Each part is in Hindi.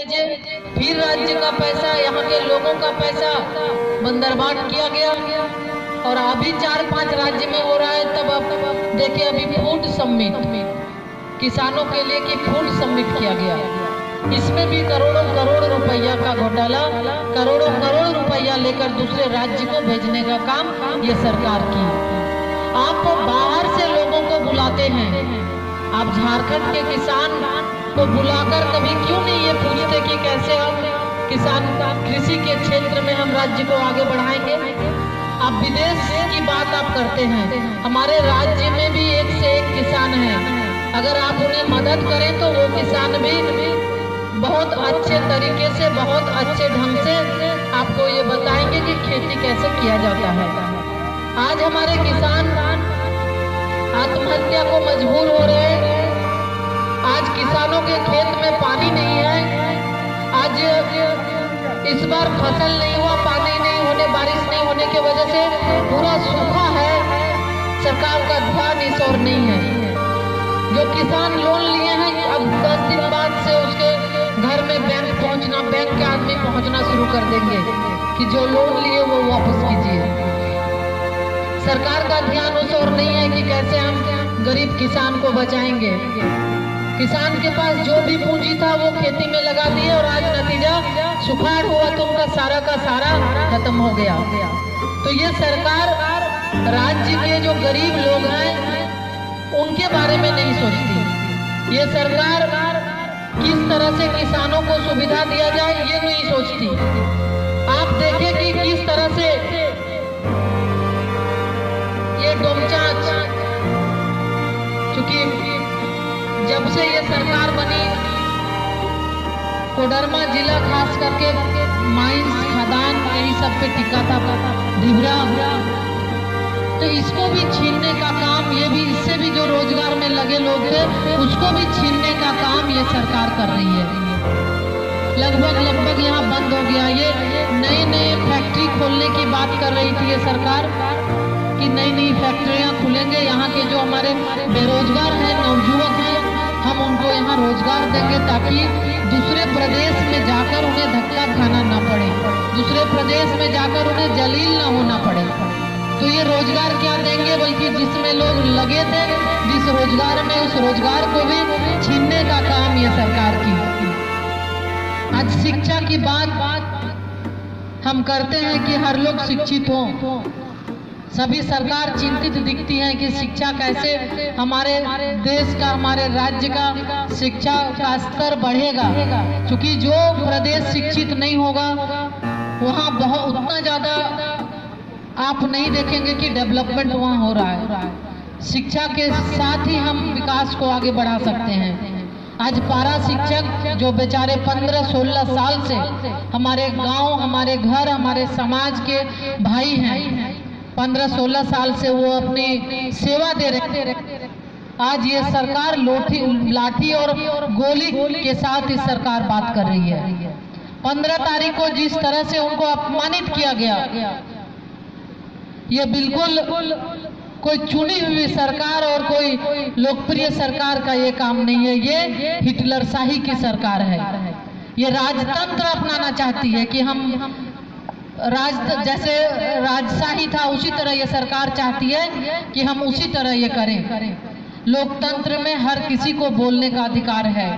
भेजे, फिर राज्य का पैसा, यहाँ के लोगों का पैसा बंदरबाट किया गया। और अभी 4-5 राज्य में हो रहा है। तब अब देखिए, अभी फूड समिट, किसानों के लिए कि फूड समिट किया गया, इसमें भी करोड़ों करोड़ रुपया का घोटाला, करोड़ों करोड़ रुपया लेकर दूसरे राज्य को भेजने का काम ये सरकार की। आप बाहर से लोगों को बुलाते हैं, आप झारखंड के किसान को बुलाकर कभी क्यों नहीं ये पूछते कि कैसे हम किसान कृषि के क्षेत्र में हम राज्य को आगे बढ़ाएंगे। आप विदेश की बात आप करते हैं, हमारे राज्य में भी एक से एक किसान है। अगर आप उन्हें मदद करें तो वो किसान भी बहुत अच्छे तरीके से, बहुत अच्छे ढंग से आपको ये बताएंगे कि खेती कैसे किया जाता है। आज हमारे किसान आत्महत्या को मजबूर हो रहे हैं। आज किसानों के खेत में पानी नहीं है। आज इस बार फसल नहीं हुआ, पानी नहीं होने, बारिश नहीं होने की वजह से पूरा सूखा है। सरकार का ध्यान इस ओर नहीं है। जो किसान लोन लिए हैं, अब 10 दिन बाद से उसके घर में बैंक पहुंचना, बैंक के आदमी पहुंचना शुरू कर देंगे कि जो लोन लिए वो वापस कीजिए। सरकार का ध्यान उस ओर नहीं है कि कैसे हम गरीब किसान को बचाएंगे। किसान के पास जो भी पूंजी था वो खेती में लगा दिए और आज नतीजा सुखाड़ हुआ तो उनका सारा का सारा खत्म हो गया। तो ये सरकार राज्य के जो गरीब लोग हैं उनके बारे में नहीं सोचती। ये सरकार किस तरह से किसानों को सुविधा दिया जाए ये नहीं सोचती। आप देखें कि किस तरह से ये डोमचांच, चूंकि जब से ये सरकार बनी, कोडरमा जिला खास करके माइंस, खदान, यही सब पे टिका था, डिबरा, तो इसको भी छीनने का काम, ये भी, इससे भी जो रोजगार में लगे लोग थे उसको भी छीनने का काम ये सरकार कर रही है। लगभग यहाँ बंद हो गया। ये नए फैक्ट्री खोलने की बात कर रही थी ये सरकार कि नई फैक्ट्रियाँ खुलेंगे। यहाँ के जो हमारे बेरोजगार हैं, नवयुवक हैं, हम उनको यहाँ रोजगार देंगे ताकि दूसरे प्रदेश में जाकर उन्हें धक्का खाना ना पड़े, दूसरे प्रदेश में जाकर उन्हें जलील ना होना पड़े। तो ये रोजगार क्या देंगे, बल्कि जिसमें लोग लगे थे, जिस रोजगार में, उस रोजगार को भी छीनने का काम ये सरकार की। आज शिक्षा की बात हम करते हैं कि हर लोग शिक्षित हों। सभी सरकार चिंतित दिखती है कि शिक्षा कैसे हमारे देश का, हमारे राज्य का शिक्षा का स्तर बढ़ेगा। क्योंकि जो प्रदेश शिक्षित नहीं होगा वहाँ बहुत उतना ज़्यादा आप नहीं देखेंगे कि डेवलपमेंट वहाँ हो रहा है। शिक्षा के साथ ही हम विकास को आगे बढ़ा सकते हैं। आज पारा शिक्षक जो बेचारे 15-16 साल से हमारे गांव, हमारे घर, हमारे समाज के भाई हैं, 15-16 साल से वो अपनी सेवा दे रहे हैं। आज ये सरकार लाठी और गोली के साथ इस सरकार बात कर रही है। 15 तारीख को जिस तरह से उनको अपमानित किया गया, ये बिल्कुल कोई चुनी हुई सरकार और कोई लोकप्रिय सरकार का ये काम नहीं है। ये हिटलरशाही की सरकार है। ये राजतंत्र अपनाना चाहती है कि हम जैसे राजशाही था उसी तरह ये सरकार चाहती है कि हम उसी तरह ये करें। लोकतंत्र में हर किसी को बोलने का अधिकार है।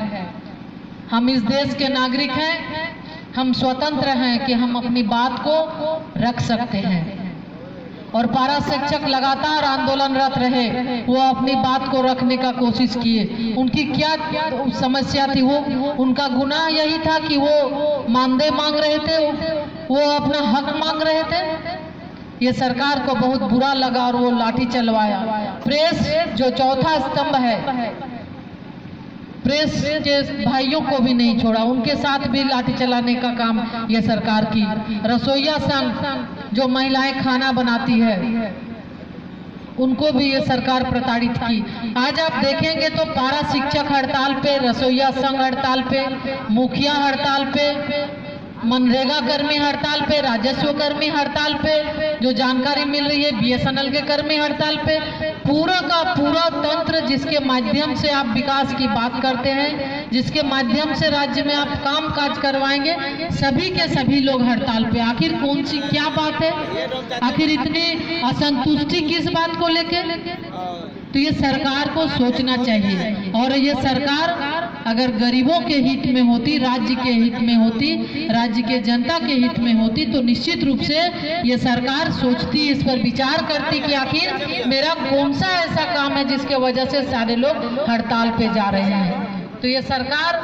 हम इस देश के नागरिक हैं, हम स्वतंत्र हैं कि हम अपनी बात को रख सकते हैं। और पारा शिक्षक लगातार आंदोलनरत रहे, वो अपनी बात को रखने का कोशिश किए। उनकी क्या समस्या थी, वो उनका गुनाह यही था कि वो मानदेय मांग रहे थे, वो अपना हक मांग रहे थे। ये सरकार को बहुत बुरा लगा और वो लाठी चलवाया। प्रेस जो चौथा स्तंभ है, प्रेस के भाइयों को भी नहीं छोड़ा, उनके साथ भी लाठी चलाने का काम ये सरकार की। रसोइया संघ जो महिलाएं खाना बनाती है उनको भी ये सरकार प्रताड़ित की। आज आप देखेंगे तो पारा शिक्षक हड़ताल पे, रसोइया संघ हड़ताल पे, मुखिया हड़ताल पे, मनरेगा कर्मी हड़ताल पे, राजस्व कर्मी हड़ताल पे, जो जानकारी मिल रही है BSNL के कर्मी हड़ताल पे, पूरा का पूरा तंत्र जिसके माध्यम से आप विकास की बात करते हैं, जिसके माध्यम से राज्य में आप काम काज करवाएंगे, सभी के सभी लोग हड़ताल पे। आखिर कौन सी क्या बात है? आखिर इतनी असंतुष्टि किस बात को लेके? तो ये सरकार को सोचना चाहिए। और ये सरकार अगर गरीबों के हित में होती, राज्य के हित में होती, राज्य के जनता के हित में होती, तो निश्चित रूप से ये सरकार सोचती, इस पर विचार करती कि आखिर मेरा कौन सा ऐसा काम है जिसके वजह से सारे लोग हड़ताल पे जा रहे हैं। तो ये सरकार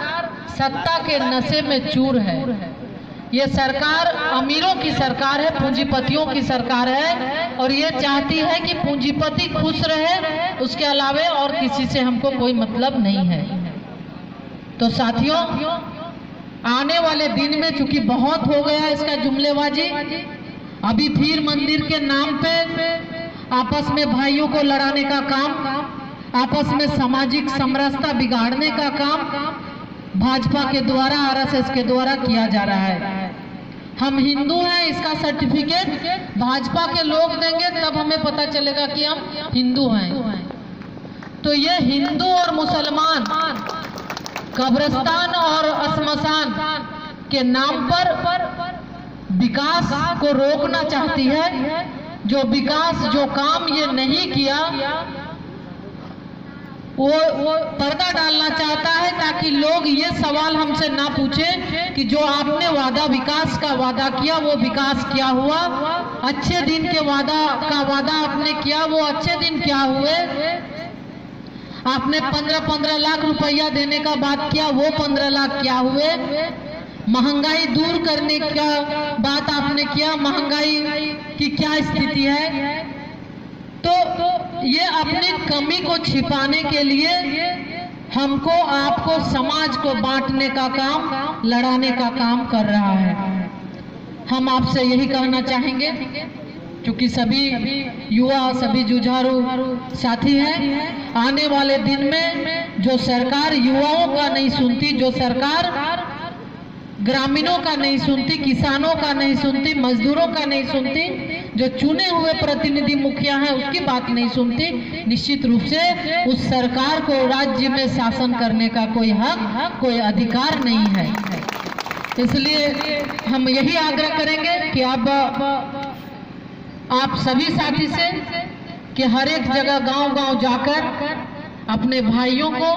सत्ता के नशे में चूर है। ये सरकार अमीरों की सरकार है, पूंजीपतियों की सरकार है, और ये चाहती है कि पूंजीपति खुश रहे, उसके अलावे और किसी से हमको कोई मतलब नहीं है। तो साथियों, आने वाले दिन में चूंकि बहुत हो गया इसका जुमलेबाजी, अभी फिर मंदिर के नाम पे आपस में भाइयों को लड़ाने का काम, आपस में सामाजिक समरसता बिगाड़ने का काम भाजपा के द्वारा, आरएसएस के द्वारा किया जा रहा है। हम हिंदू हैं, इसका सर्टिफिकेट भाजपा के लोग देंगे, तब हमें पता चलेगा कि हम हिंदू हैं। तो ये हिंदू और मुसलमान कब्रिस्तान और श्मशान के नाम पर विकास को रोकना चाहती है। जो विकास, जो काम ये नहीं किया, वो पर्दा डालना चाहता है, ताकि लोग ये सवाल हमसे ना पूछे कि जो आपने वादा, विकास का वादा किया, वो विकास क्या हुआ? अच्छे दिन के वादा आपने किया, वो अच्छे दिन क्या हुए? आपने 15-15 लाख रुपया देने का बात किया, वो 15 लाख क्या हुए? महंगाई दूर करने का बात आपने किया, महंगाई की क्या स्थिति है? तो ये अपनी कमी को छिपाने के लिए हमको, आपको, समाज को बांटने का काम, लड़ाने का काम कर रहा है। हम आपसे यही कहना चाहेंगे, क्योंकि सभी युवा, सभी जुझारू साथी हैं, आने वाले दिन में जो सरकार युवाओं का नहीं सुनती, जो सरकार ग्रामीणों का नहीं सुनती, किसानों का नहीं सुनती, मजदूरों का नहीं सुनती, जो चुने हुए प्रतिनिधि मुखिया हैं उसकी बात नहीं सुनती, निश्चित रूप से उस सरकार को राज्य में शासन करने का कोई हक, कोई अधिकार नहीं है। इसलिए हम यही आग्रह करेंगे कि अब आप सभी साथी से कि हर एक जगह गांव-गांव जाकर अपने भाइयों को,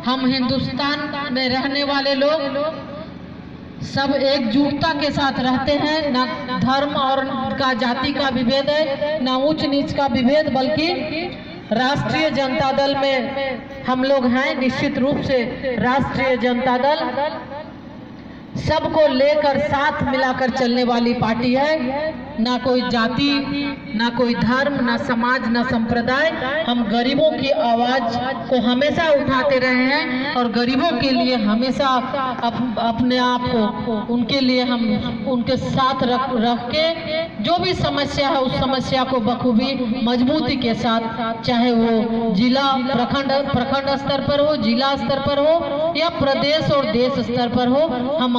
हम हिंदुस्तान में रहने वाले लोग सब एकजुटता के साथ रहते हैं, ना धर्म और का, जाति का विभेद है, ना ऊंच नीच का विभेद, बल्कि राष्ट्रीय जनता दल में हम लोग हैं। निश्चित रूप से राष्ट्रीय जनता दल सबको लेकर, साथ मिलाकर चलने वाली पार्टी है। ना कोई जाति, ना कोई धर्म, ना समाज, ना संप्रदाय। हम गरीबों की आवाज को हमेशा उठाते रहे हैं, और गरीबों के लिए हमेशा अपने आप को, उनके लिए हम उनके साथ रख के जो भी समस्या है, उस समस्या को बखूबी मजबूती के साथ, चाहे वो जिला, प्रखंड स्तर पर हो, जिला स्तर पर हो, या प्रदेश और देश स्तर पर हो, हम